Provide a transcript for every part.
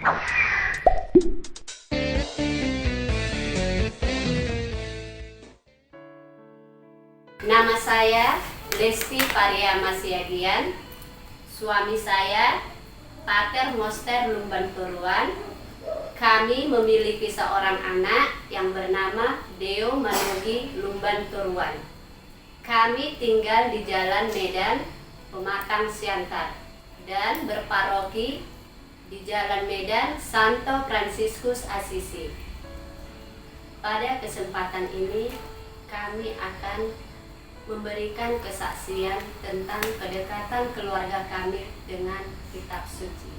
Nama saya Lesti Pariama Siagian. Suami saya Pater Moster Lumban Turuan. Kami memiliki seorang anak yang bernama Deo Manugi Lumban Turuan. Kami tinggal di Jalan Medan, Pematang Siantar, dan berparoki di Jalan Medan Santo Fransiskus Assisi. Pada kesempatan ini kami akan memberikan kesaksian tentang kedekatan keluarga kami dengan kitab suci.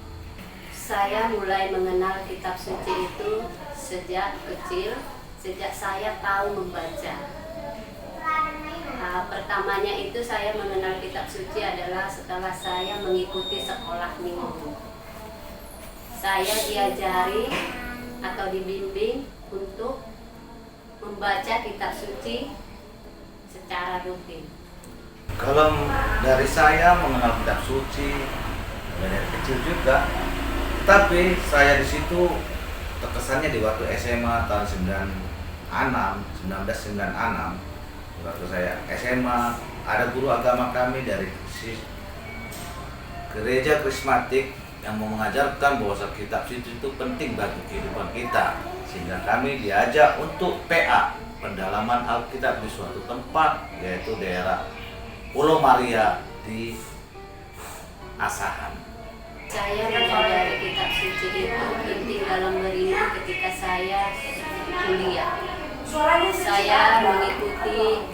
Saya mulai mengenal kitab suci itu sejak kecil, sejak saya tahu membaca. Pertamanya itu saya mengenal kitab suci adalah setelah saya mengikuti sekolah minggu. Saya diajari atau dibimbing untuk membaca kitab suci secara rutin. Kalau dari saya mengenal kitab suci dari kecil juga, tapi saya di situ terkesannya di waktu SMA tahun 1996. Waktu saya SMA, ada guru agama kami dari gereja karismatik yang mau mengajarkan bahwa kitab suci itu penting bagi kehidupan kita, sehingga kami diajak untuk PA, pendalaman Alkitab di suatu tempat, yaitu daerah Pulau Maria di Asahan. Saya mempelajari kitab suci itu penting dalam beriman ketika saya kuliah. Saya mengikuti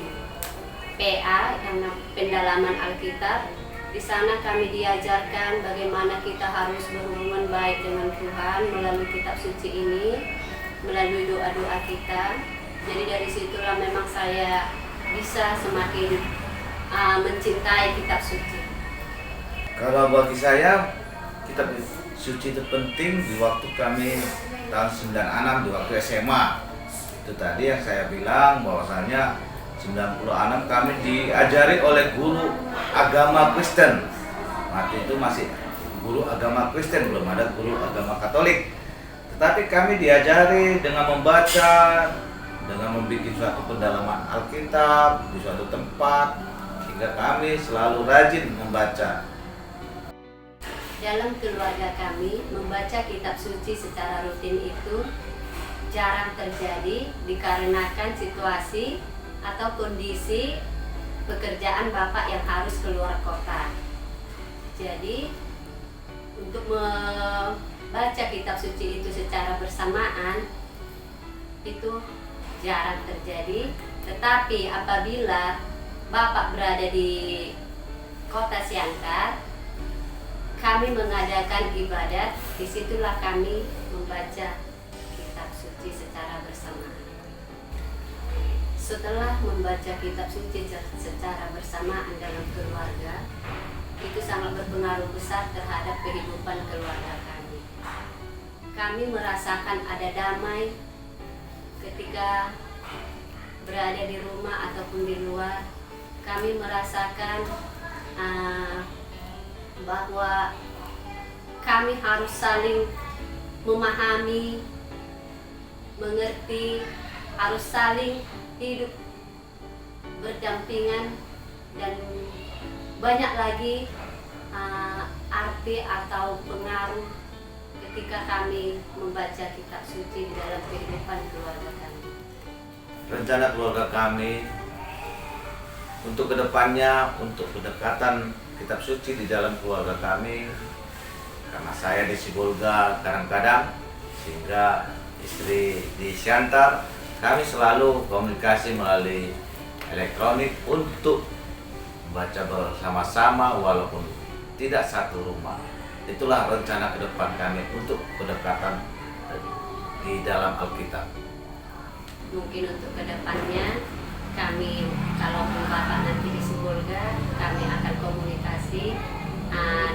PA yang pendalaman Alkitab. Di sana kami diajarkan bagaimana kita harus berhubungan baik dengan Tuhan melalui kitab suci ini, melalui doa-doa kita. Jadi dari situlah memang saya bisa semakin mencintai kitab suci. Kalau bagi saya, kitab suci itu penting di waktu kami tahun 96 di waktu SMA. Itu tadi yang saya bilang bahwasanya 96 kami diajari oleh guru agama Kristen. Waktu itu masih guru agama Kristen, belum ada guru agama Katolik. Tetapi kami diajari dengan membaca, dengan membuat suatu pendalaman Alkitab di suatu tempat, sehingga kami selalu rajin membaca. Dalam keluarga kami, membaca kitab suci secara rutin itu jarang terjadi dikarenakan situasi atau kondisi pekerjaan Bapak yang harus keluar kota. Jadi, untuk membaca kitab suci itu secara bersamaan itu jarang terjadi. Tetapi apabila Bapak berada di kota Siantar, kami mengadakan ibadat, disitulah kami membaca kitab suci secara bersamaan. Setelah membaca kitab suci secara bersamaan dalam keluarga, itu sangat berpengaruh besar terhadap kehidupan keluarga kami. Kami merasakan ada damai ketika berada di rumah ataupun di luar. Kami merasakan bahwa kami harus saling memahami, mengerti, harus saling hidup berdampingan, dan banyak lagi arti atau pengaruh ketika kami membaca kitab suci di dalam kehidupan keluarga kami. Rencana keluarga kami untuk kedepannya, untuk pendekatan kitab suci di dalam keluarga kami, karena saya di Sibolga kadang-kadang, sehingga istri di Siantar, kami selalu komunikasi melalui elektronik untuk membaca bersama-sama walaupun tidak satu rumah. Itulah rencana ke depan kami untuk kedekatan di dalam Alkitab. Mungkin untuk kedepannya kami, kalau Bapak nanti di Sibolga, kami akan komunikasi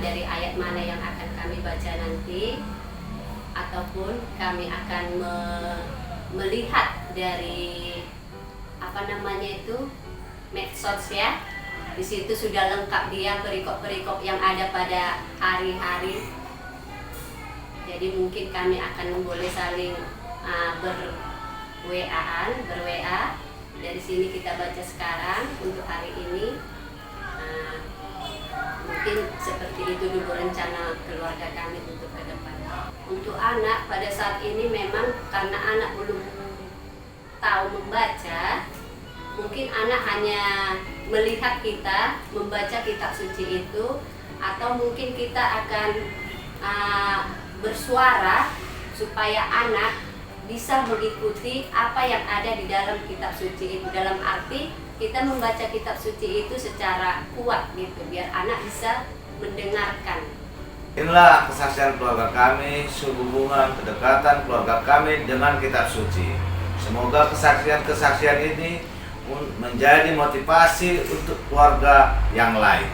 dari ayat mana yang akan kami baca nanti, ataupun kami akan melihat dari medsos ya. Di situ sudah lengkap dia perikop-perikop yang ada pada hari-hari. Jadi mungkin kami akan boleh saling ber-WA. Dari sini kita baca sekarang untuk hari ini. Mungkin seperti itu dulu rencana keluarga kami untuk ke depan. Untuk anak pada saat ini memang karena anak belum tahu membaca, mungkin anak hanya melihat kita membaca kitab suci itu, atau mungkin kita akan bersuara supaya anak bisa mengikuti apa yang ada di dalam kitab suci itu. Dalam arti kita membaca kitab suci itu secara kuat gitu, biar anak bisa mendengarkan. Inilah kesaksian keluarga kami, hubungan kedekatan keluarga kami dengan kitab suci. Semoga kesaksian-kesaksian ini menjadi motivasi untuk keluarga yang lain.